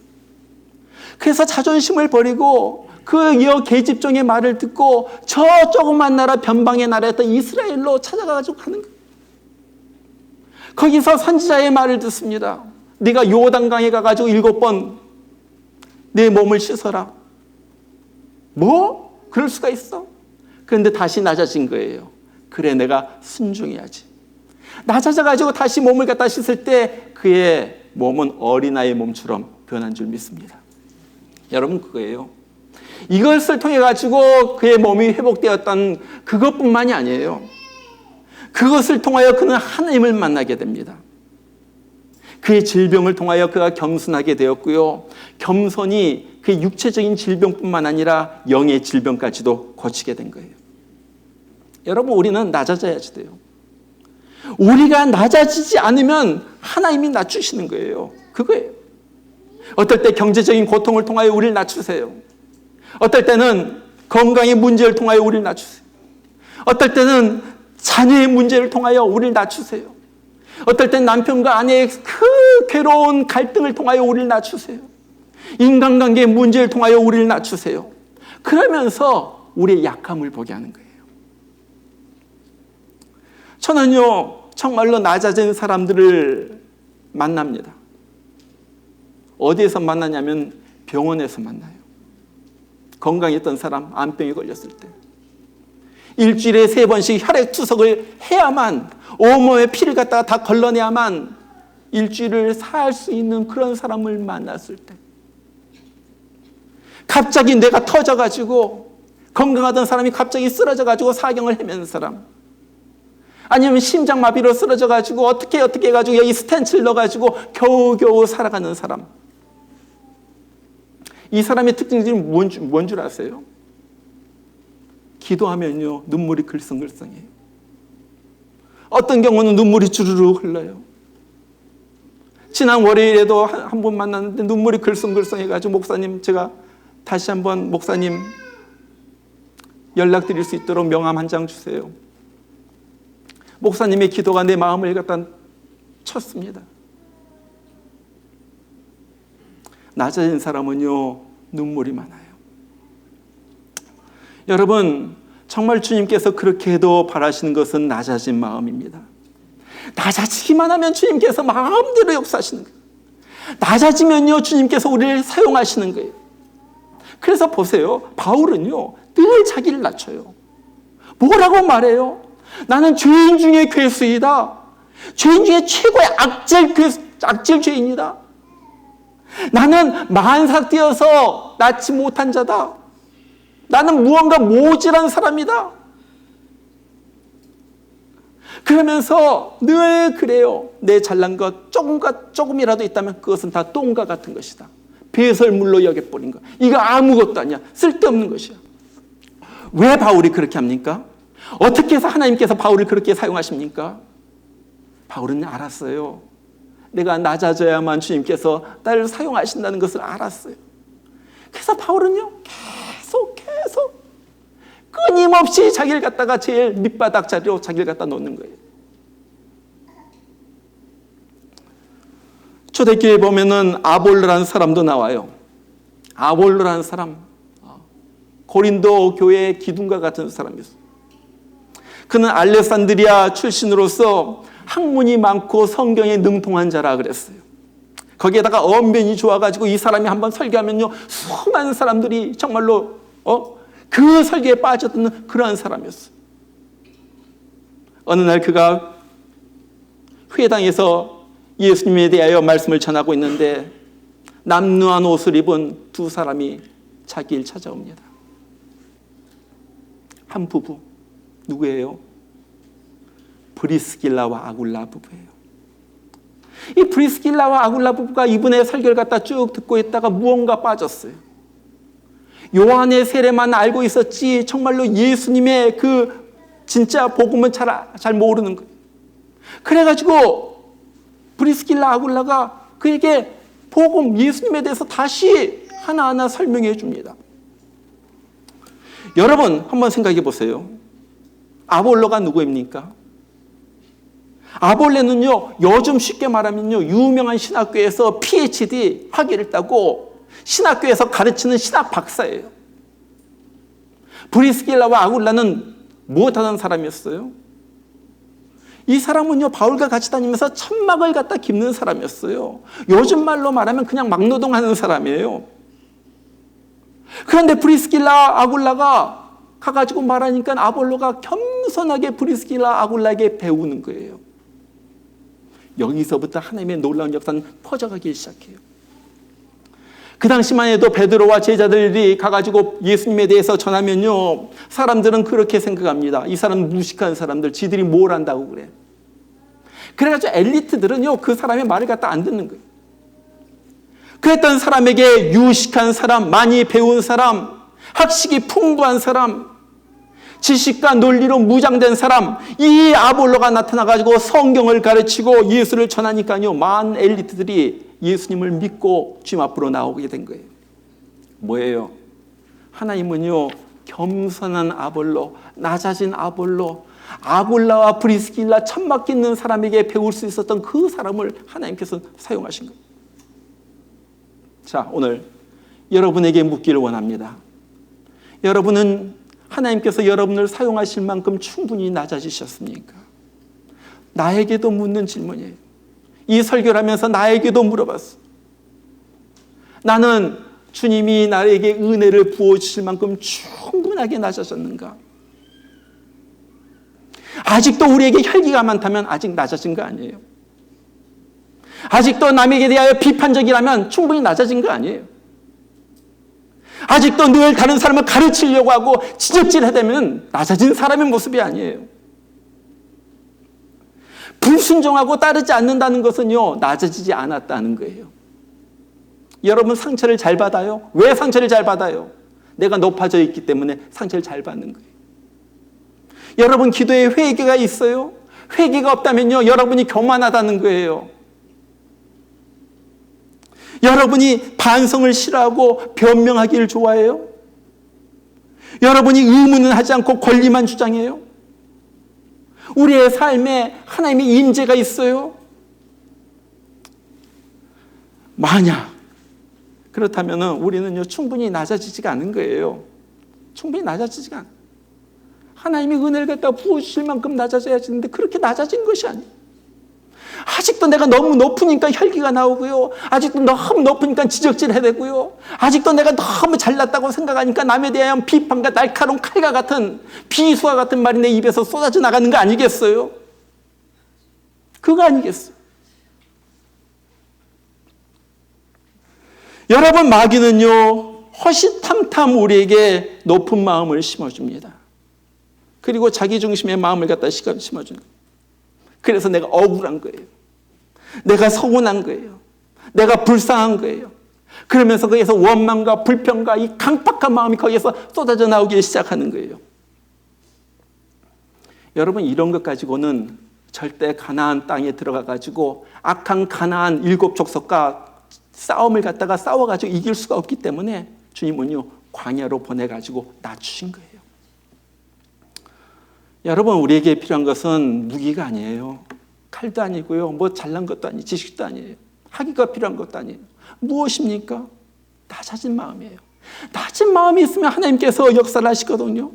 그래서 자존심을 버리고 그 여 계집종의 말을 듣고 저 조그만 나라 변방의 나라였던 이스라엘로 찾아가가지고 가는 거예요. 거기서 선지자의 말을 듣습니다. 네가 요단강에 가가지고 7번 내 몸을 씻어라. 뭐? 그럴 수가 있어? 그런데 다시 낮아진 거예요. 그래, 내가 순종해야지. 낮아져가지고 다시 몸을 갖다 씻을 때 그의 몸은 어린아이의 몸처럼 변한 줄 믿습니다. 여러분, 그거예요. 이것을 통해 가지고 그의 몸이 회복되었던 그것뿐만이 아니에요. 그것을 통하여 그는 하나님을 만나게 됩니다. 그의 질병을 통하여 그가 겸손하게 되었고요. 겸손이 그의 육체적인 질병뿐만 아니라 영의 질병까지도 고치게 된 거예요. 여러분, 우리는 낮아져야지 돼요. 우리가 낮아지지 않으면 하나님이 낮추시는 거예요. 그거예요. 어떨 때 경제적인 고통을 통하여 우리를 낮추세요. 어떨 때는 건강의 문제를 통하여 우리를 낮추세요. 어떨 때는 자녀의 문제를 통하여 우리를 낮추세요. 어떨 땐 남편과 아내의 그 괴로운 갈등을 통하여 우리를 낮추세요. 인간관계의 문제를 통하여 우리를 낮추세요. 그러면서 우리의 약함을 보게 하는 거예요. 저는요, 정말로 낮아진 사람들을 만납니다. 어디에서 만나냐면 병원에서 만나요. 건강했던 사람, 암병이 걸렸을 때. 일주일에 3번씩 혈액투석을 해야만, 온몸에 피를 갖다가 다 걸러내야만 일주일을 살 수 있는 그런 사람을 만났을 때. 갑자기 뇌가 터져가지고 건강하던 사람이 갑자기 쓰러져가지고 사경을 헤매는 사람. 아니면 심장마비로 쓰러져가지고 어떻게 해가지고 여기 스텐트를 넣어가지고 겨우겨우 살아가는 사람. 이 사람의 특징이 뭔 줄 아세요? 기도하면요, 눈물이 글썽글썽해요. 어떤 경우는 눈물이 주르르 흘러요. 지난 월요일에도 한 분 만났는데 눈물이 글썽글썽해가지고 목사님, 제가 다시 한번 목사님 연락드릴 수 있도록 명함 한 장 주세요. 목사님의 기도가 내 마음을 갖다 쳤습니다. 낮아진 사람은요, 눈물이 많아요. 여러분, 정말 주님께서 그렇게도 바라시는 것은 낮아진 마음입니다. 낮아지기만 하면 주님께서 마음대로 역사하시는 거예요. 낮아지면요, 주님께서 우리를 사용하시는 거예요. 그래서 보세요. 바울은요, 늘 자기를 낮춰요. 뭐라고 말해요? 나는 죄인 중에 괴수이다. 죄인 중에 최고의 악질 죄인이다. 나는 만삭되어서 낳지 못한 자다. 나는 무언가 모질한 사람이다. 그러면서 늘 그래요. 내 잘난 것 조금이라도 있다면 그것은 다 똥과 같은 것이다. 배설물로 여겨버린 것. 이거 아무것도 아니야. 쓸데없는 것이야. 왜 바울이 그렇게 합니까? 어떻게 해서 하나님께서 바울을 그렇게 사용하십니까? 바울은 알았어요. 내가 낮아져야만 주님께서 나를 사용하신다는 것을 알았어요. 그래서 바울은요, 계속 끊임없이 자기를 갖다가 제일 밑바닥 자리로 자기를 갖다 놓는 거예요. 초대교회에 보면은 아볼로라는 사람도 나와요. 아볼로라는 사람, 고린도 교회의 기둥과 같은 사람이었어요. 그는 알렉산드리아 출신으로서 학문이 많고 성경에 능통한 자라 그랬어요. 거기에다가 언변이 좋아가지고 이 사람이 한번 설교하면요, 수많은 사람들이 정말로 그 설교에 빠져드는 그러한 사람이었어요. 어느 날 그가 회당에서 예수님에 대하여 말씀을 전하고 있는데 남루한 옷을 입은 두 사람이 자기를 찾아옵니다. 한 부부. 누구예요? 브리스길라와 아굴라 부부예요. 이 브리스길라와 아굴라 부부가 이분의 설교를 갖다 쭉 듣고 있다가 무언가 빠졌어요. 요한의 세례만 알고 있었지 정말로 예수님의 그 진짜 복음은 잘 모르는 거예요. 그래가지고 브리스길라 아굴라가 그에게 복음 예수님에 대해서 다시 하나하나 설명해 줍니다. 여러분 한번 생각해 보세요. 아볼로가 누구입니까? 아볼레는요, 요즘 쉽게 말하면요, 유명한 신학교에서 PhD 학위를 따고 신학교에서 가르치는 신학 박사예요. 브리스길라와 아굴라는 무엇하는 사람이었어요? 이 사람은요, 바울과 같이 다니면서 천막을 갖다 깁는 사람이었어요. 요즘 말로 말하면 그냥 막노동하는 사람이에요. 그런데 브리스길라 아굴라가 가가지고 말하니까 아볼로가 겸손하게 브리스길라 아굴라에게 배우는 거예요. 여기서부터 하나님의 놀라운 역사는 퍼져가기 시작해요. 그 당시만 해도 베드로와 제자들이 가가지고 예수님에 대해서 전하면요, 사람들은 그렇게 생각합니다. 이 사람은 무식한 사람들, 지들이 뭘 안다고 그래. 그래가지고 엘리트들은요, 그 사람의 말을 갖다 안 듣는 거예요. 그랬던 사람에게 유식한 사람, 많이 배운 사람, 학식이 풍부한 사람, 지식과 논리로 무장된 사람, 이 아볼로가 나타나가지고 성경을 가르치고 예수를 전하니까요, 많은 엘리트들이 예수님을 믿고 주님 앞으로 나오게 된 거예요. 뭐예요? 하나님은요, 겸손한 아볼로, 낮아진 아볼로, 아굴라와 브리스길라 천막 깃는 사람에게 배울 수 있었던 그 사람을 하나님께서 사용하신 거예요. 자, 오늘 여러분에게 묻기를 원합니다. 여러분은 하나님께서 여러분을 사용하실 만큼 충분히 낮아지셨습니까? 나에게도 묻는 질문이에요. 이 설교를 하면서 나에게도 물어봤어. 나는 주님이 나에게 은혜를 부어주실 만큼 충분하게 낮아졌는가? 아직도 우리에게 혈기가 많다면 아직 낮아진 거 아니에요. 아직도 남에게 대하여 비판적이라면 충분히 낮아진 거 아니에요. 아직도 늘 다른 사람을 가르치려고 하고 지적질하다면 낮아진 사람의 모습이 아니에요. 불순종하고 따르지 않는다는 것은요, 낮아지지 않았다는 거예요. 여러분 상처를 잘 받아요? 왜 상처를 잘 받아요? 내가 높아져 있기 때문에 상처를 잘 받는 거예요. 여러분 기도에 회개가 있어요? 회개가 없다면요, 여러분이 교만하다는 거예요. 여러분이 반성을 싫어하고 변명하기를 좋아해요? 여러분이 의문은 하지 않고 권리만 주장해요? 우리의 삶에 하나님의 임재가 있어요? 만약 그렇다면 우리는요, 충분히 낮아지지가 않은 거예요. 충분히 낮아지지가 않아요. 하나님이 은혜를 갖다 부어주실 만큼 낮아져야 되는데 그렇게 낮아진 것이 아니에요. 아직도 내가 너무 높으니까 혈기가 나오고요. 아직도 너무 높으니까 지적질해야 되고요. 아직도 내가 너무 잘났다고 생각하니까 남에 대한 비판과 날카로운 칼과 같은 비수와 같은 말이 내 입에서 쏟아져 나가는 거 아니겠어요? 그거 아니겠어요? 여러분, 마귀는요, 허시탐탐 우리에게 높은 마음을 심어줍니다. 그리고 자기 중심의 마음을 갖다 심어주는 거예요. 그래서 내가 억울한 거예요. 내가 서운한 거예요. 내가 불쌍한 거예요. 그러면서 거기에서 원망과 불평과 이 강팍한 마음이 거기에서 쏟아져 나오기 시작하는 거예요. 여러분, 이런 것 가지고는 절대 가나안 땅에 들어가 가지고 악한 가나안 7 족속과 싸움을 갖다가 싸워가지고 이길 수가 없기 때문에 주님은요, 광야로 보내가지고 낮추신 거예요. 여러분, 우리에게 필요한 것은 무기가 아니에요. 칼도 아니고요, 뭐 잘난 것도 아니에요, 지식도 아니에요, 학위가 필요한 것도 아니에요. 무엇입니까? 낮아진 마음이에요. 낮은 마음이 있으면 하나님께서 역사를 하시거든요.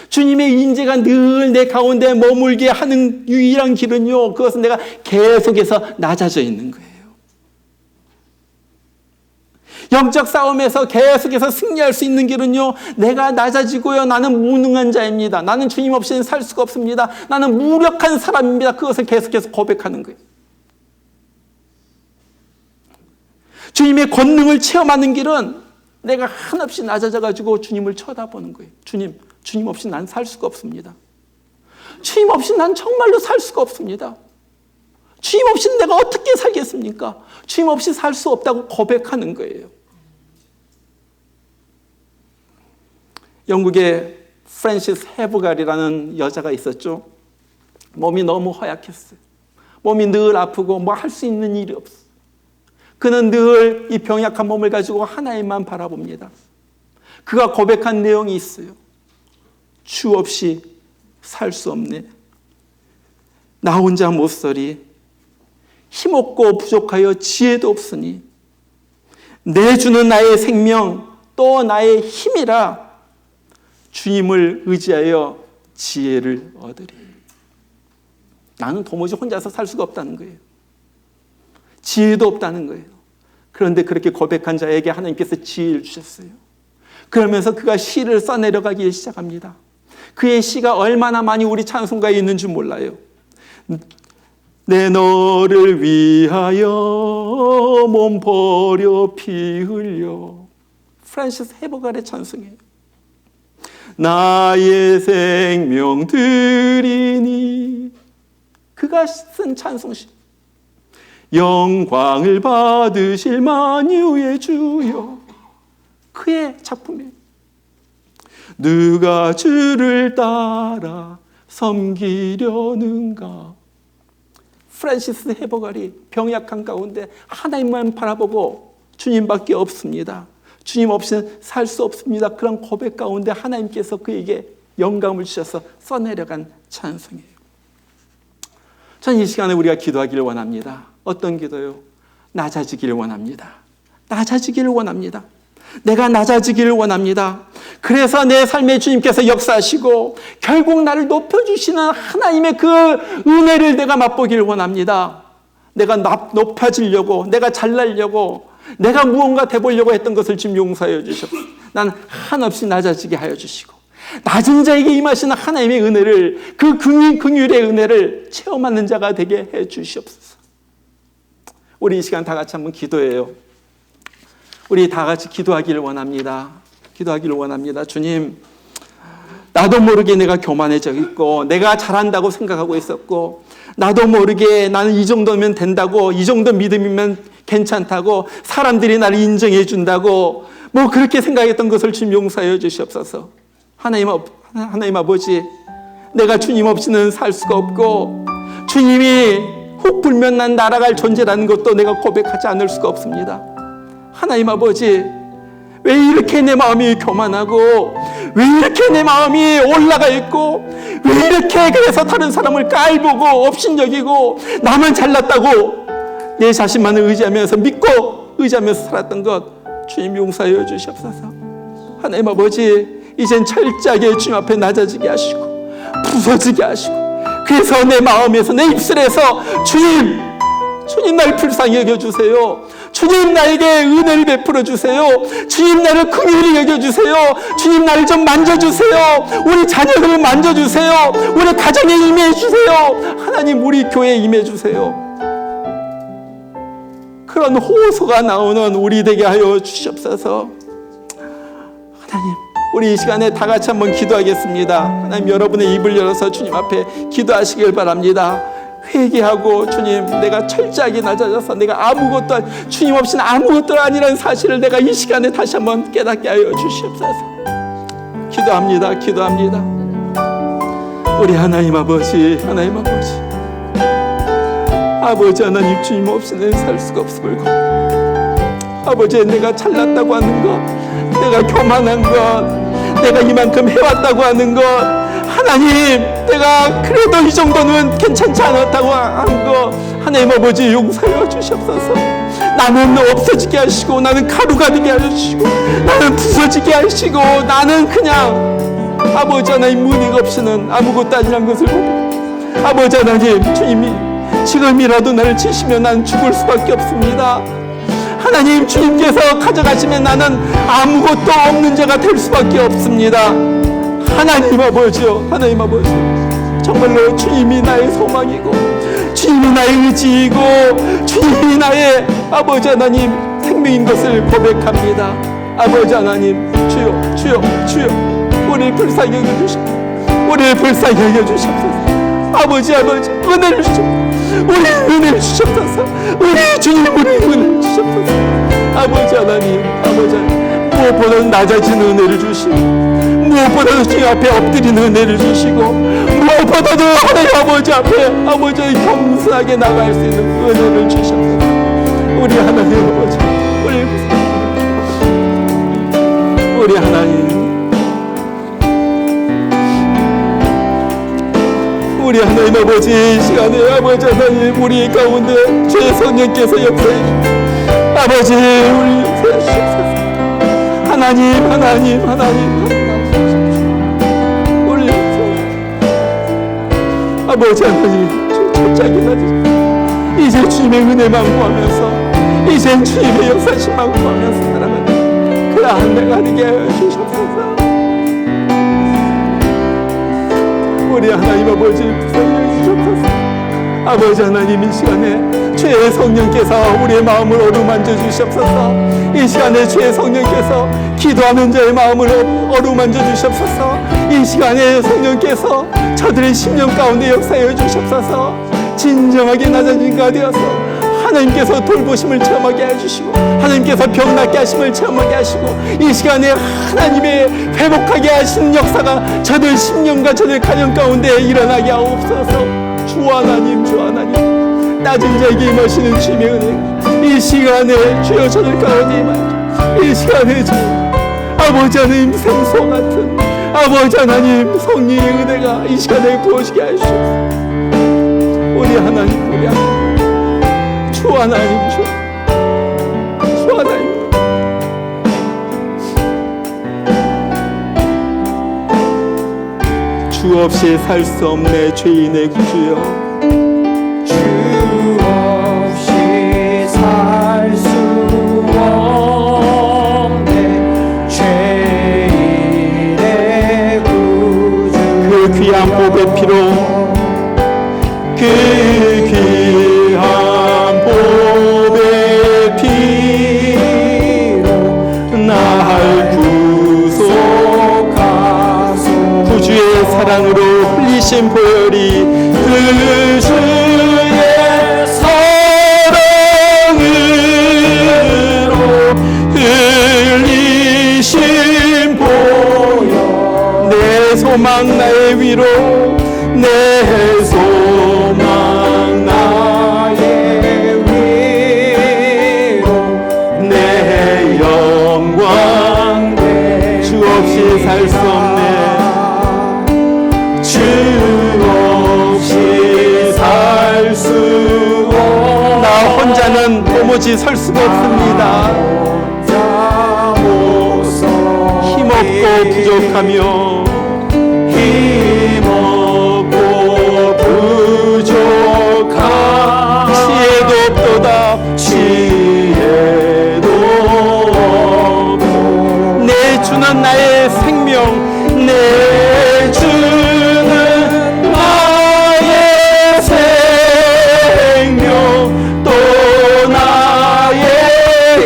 주님의 인재가 늘 내 가운데 머물게 하는 유일한 길은요, 그것은 내가 계속해서 낮아져 있는 거예요. 영적 싸움에서 계속해서 승리할 수 있는 길은요, 내가 낮아지고요, 나는 무능한 자입니다. 나는 주님 없이는 살 수가 없습니다. 나는 무력한 사람입니다. 그것을 계속해서 고백하는 거예요. 주님의 권능을 체험하는 길은 내가 한없이 낮아져가지고 주님을 쳐다보는 거예요. 주님 없이 난 살 수가 없습니다. 주님 없이 난 정말로 살 수가 없습니다. 주님 없이는 내가 어떻게 살겠습니까? 주님 없이 살 수 없다고 고백하는 거예요. 영국에 프랜시스 헤버갈이라는 여자가 있었죠. 몸이 너무 허약했어요. 몸이 늘 아프고 뭐 할 수 있는 일이 없어요. 그는 늘 이 병약한 몸을 가지고 하나님만 바라봅니다. 그가 고백한 내용이 있어요. 주 없이 살 수 없네. 나 혼자 못살이. 힘없고 부족하여 지혜도 없으니 내 주는 나의 생명 또 나의 힘이라 주님을 의지하여 지혜를 얻으리. 나는 도무지 혼자서 살 수가 없다는 거예요. 지혜도 없다는 거예요. 그런데 그렇게 고백한 자에게 하나님께서 지혜를 주셨어요. 그러면서 그가 시를 써내려가기 시작합니다. 그의 시가 얼마나 많이 우리 찬송가에 있는 줄 몰라요. 내 너를 위하여 몸 버려 피 흘려. 프란시스 헤버갈의 찬송이에요. 나의 생명 드리니. 그가 쓴 찬송시. 영광을 받으실 만유의 주여. 그의 작품이에요. 누가 주를 따라 섬기려는가. 프란시스 헤버갈이 병약한 가운데 하나님만 바라보고 주님밖에 없습니다. 주님 없이는 살 수 없습니다. 그런 고백 가운데 하나님께서 그에게 영감을 주셔서 써내려간 찬송이에요. 전 이 시간에 우리가 기도하기를 원합니다. 어떤 기도요? 낮아지기를 원합니다. 낮아지기를 원합니다. 내가 낮아지기를 원합니다. 그래서 내 삶에 주님께서 역사하시고 결국 나를 높여주시는 하나님의 그 은혜를 내가 맛보기를 원합니다. 내가 높아지려고, 내가 잘나려고, 내가 무언가 돼보려고 했던 것을 지금 용서하여 주시옵소서. 난 한없이 낮아지게 하여 주시고 낮은 자에게 임하시는 하나님의 은혜를, 그 긍휼의 은혜를 체험하는 자가 되게 해 주시옵소서. 우리 이 시간 다 같이 한번 기도해요. 우리 다 같이 기도하기를 원합니다. 기도하기를 원합니다. 주님, 나도 모르게 내가 교만해져 있고 내가 잘한다고 생각하고 있었고 나도 모르게 나는 이 정도면 된다고, 이 정도 믿음이면 괜찮다고, 사람들이 나를 인정해 준다고 뭐 그렇게 생각했던 것을 주님 용서해 주시옵소서. 하나님 아버지, 내가 주님 없이는 살 수가 없고 주님이 훅 불면 난 날아갈 존재라는 것도 내가 고백하지 않을 수가 없습니다. 하나님 아버지, 왜 이렇게 내 마음이 교만하고 왜 이렇게 내 마음이 올라가 있고 왜 이렇게 그래서 다른 사람을 깔보고 업신여기고 나만 잘났다고 내 자신만을 의지하면서 믿고 의지하면서 살았던 것 주님 용서하여 주시옵소서. 하나님 아버지, 이젠 철저하게 주님 앞에 낮아지게 하시고 부서지게 하시고, 그래서 내 마음에서 내 입술에서 주님 날 불쌍히 여겨주세요. 주님 나에게 은혜를 베풀어 주세요. 주님 나를 긍휼히 여겨주세요. 주님 나를 좀 만져주세요. 우리 자녀들을 만져주세요. 우리 가정에 임해주세요. 하나님 우리 교회에 임해주세요. 그런 호소가 나오는 우리 되게 하여 주시옵소서. 하나님, 우리 이 시간에 다 같이 한번 기도하겠습니다. 하나님, 여러분의 입을 열어서 주님 앞에 기도하시길 바랍니다. 회개하고, 주님, 내가 철저하게 낮아져서 내가 주님 없이는 아무것도 아니라는 사실을 내가 이 시간에 다시 한번 깨닫게 하여 주시옵소서. 기도합니다. 우리 하나님 아버지, 아버지 하나님, 주님 없이는 살 수가 없을고, 아버지, 내가 잘났다고 하는 것, 내가 교만한 것, 내가 이만큼 해왔다고 하는 것, 하나님, 내가 그래도 이 정도는 괜찮지 않았다고 한 것, 하나님 아버지 용서하여 주시옵소서. 나는 없어지게 하시고, 나는 가루가 되게 하시고, 나는 부서지게 하시고, 나는 그냥 아버지 하나님 은혜가 없이는 아무것도 아니란 것을 보고, 아버지 하나님, 주님이 지금이라도 나를 치시면 나는 죽을 수밖에 없습니다. 하나님, 주님께서 가져가시면 나는 아무것도 없는 자가 될 수밖에 없습니다. 하나님 아버지요, 하나님 아버지, 정말로 주님이 나의 소망이고, 주님이 나의 의지이고, 주님이 나의 아버지 하나님 생명인 것을 고백합니다. 아버지 하나님, 주여, 주여, 주여, 우리를 불쌍히 여겨주시옵소서. 우리를 불쌍히 여겨주시옵소서. 아버지, 아버지, 은혜를 주시옵소서. 우리 은혜를 주시옵소서. 우리 주님, 우리 은혜를 주시옵소서. 아버지 하나님, 아버지 하나님, 무엇보다도 낮아진 은혜를 주시고, 무엇보다도 주님 앞에 엎드리는 은혜를 주시고, 무엇보다도 하나님 아버지 앞에 아버지의 겸손하게 나갈 수 있는 은혜를 주시옵소서. 우리 하나님 아버지, 우리 하나님, 우리 하나님 아버지, 이 시간에 아버지 하나님 우리 가운데 주의 성령께서 역사해 아버지, 우리 역사해 주시옵소서. 하나님, 하나님, 하나님, 우리 역사해 아버지 하나님, 철저하게 다지시옵소서. 이제 주님의 은혜만 구하면서, 이젠 주님의 역사심만 구하면서 살아가는 그러한 내가 되게 하여 주시옵소서. 우리 하나님 아버지 불쌍히 여기시옵소서. 아버지 하나님, 이 시간에 주의 성령께서 우리의 마음을 어루만져 주시옵소서. 이 시간에 주의 성령께서 기도하는 자의 마음을 어루만져 주시옵소서. 이 시간에 성령께서 저들의 심령 가운데 역사해 주시옵소서. 진정하게 낮아진 가 되어서 하나님께서 돌보심을 체험하게 해주시고, 하나님께서 병 낫게 하심을 체험하게 하시고, 이 시간에 하나님의 회복하게 하시는 역사가 저들 심령과 저들 가정 가운데 일어나게 하옵소서. 주 하나님, 주 하나님, 낮은 자에게 임하시는 주님의 은혜가 이 시간에 주여 저들 가운데 임하시고, 이 시간에 주 아버지 하나님 생수와 같은 아버지 하나님 성령의 은혜가 이 시간에 부어지게 하시옵소서. 우리 하나님, 우리 하나님, 주 하나님, 주 하나님, 주 없이 살 수 없네 죄인의 구주여.
주 없이 살 수 없네 죄인의 구주.
그 귀한 보배 피로, 그 귀한 보배 피로 날 구속하소. 구주의 사랑으로 흘리신 보혈이, 그 주의 사랑으로 흘리신 보혈, 내 소망 나의 위로, 내 소망 나의 위로, 내 영광, 주 없이 살 수 없네, 주 없이 살 수 없네. 나 혼자는 도무지 설 수가 없습니다. 힘없고 부족하며, 힘없고 부족한 지혜도 없도다, 지혜도 없도. 내 주는 나의 생명, 내 주는 나의 생명, 또 나의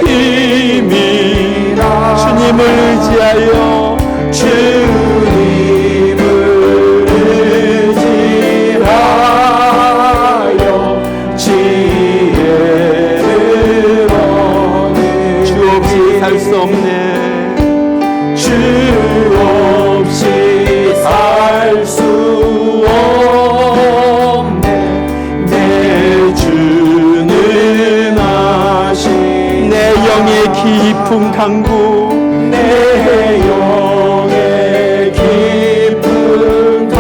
힘이라. 주님을 의지하여, 주님을 의지하여 지혜를 얻는. 주 없이 살 수 없네, 주 없이 살 수 없네. 내 주는 아신 내 영의 깊은 강구, 내 영의 깊은 강구,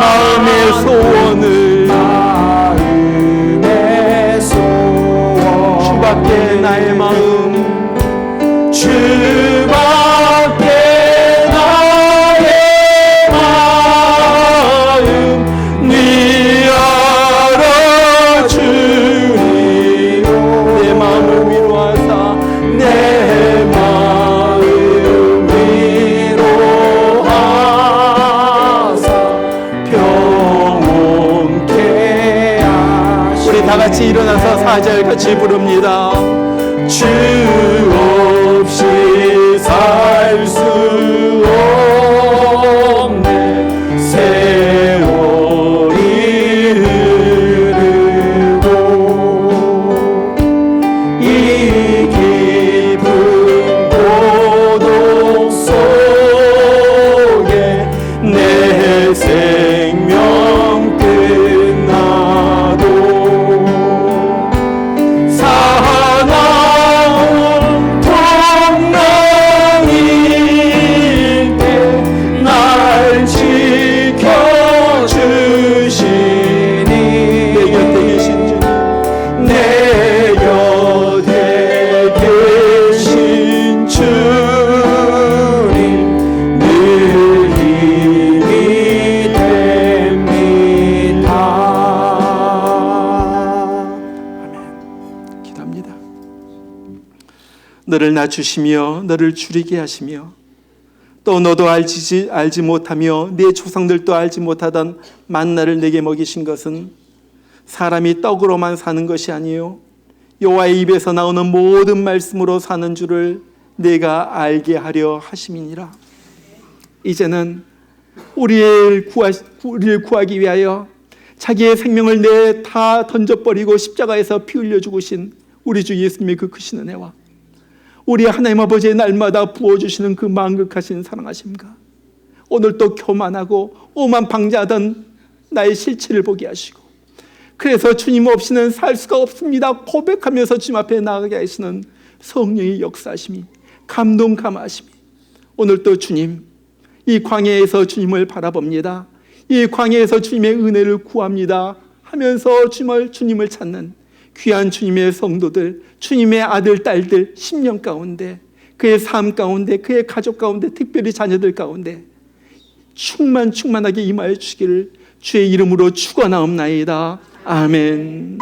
마음의 소원을, 마음의 소원, 주밖에 주밖에 나의 마음
주밖에 나의 마음 네 알아주리오
내 마음을 위로하사
내 마음 위로하사 평온케 하시오
우리 다 같이 일어나서 4절 같이 부릅니다.
주 없이 살 수 없네 세월이 흐르고 이 깊은 고독 속에 내 생명 끝나도 사나운 풍랑일 때 날 지켜주시니
내 곁에 계신 주님
내 곁에 계신 주님 늘 힘이 됩니다.
기도합니다. 너를 낮추시며 너를 줄이게 하시며 또 너도 알지 못하며 네 조상들도 알지 못하던 만나를 내게 먹이신 것은 사람이 떡으로만 사는 것이 아니요 여호와의 입에서 나오는 모든 말씀으로 사는 줄을 내가 알게 하려 하심이니라. 이제는 우리를 구하기 위하여 자기의 생명을 다 던져버리고 십자가에서 피 흘려 죽으신 우리 주 예수님의 그 크신 은혜와 우리 하나님 아버지의 날마다 부어주시는 그 만극하신 사랑하심과 오늘 또 교만하고 오만방자하던 나의 실체를 보게 하시고 그래서 주님 없이는 살 수가 없습니다 고백하면서 주님 앞에 나가게 하시는 성령의 역사하심이 감동감하심이 오늘 또 주님 이 광야에서 주님을 바라봅니다. 이 광야에서 주님의 은혜를 구합니다 하면서 주님을 찾는 귀한 주님의 성도들, 주님의 아들, 딸들 10년 가운데 그의 삶 가운데 그의 가족 가운데 특별히 자녀들 가운데 충만하게 임하여 주시기를 주의 이름으로 축원하옵나이다. 아멘.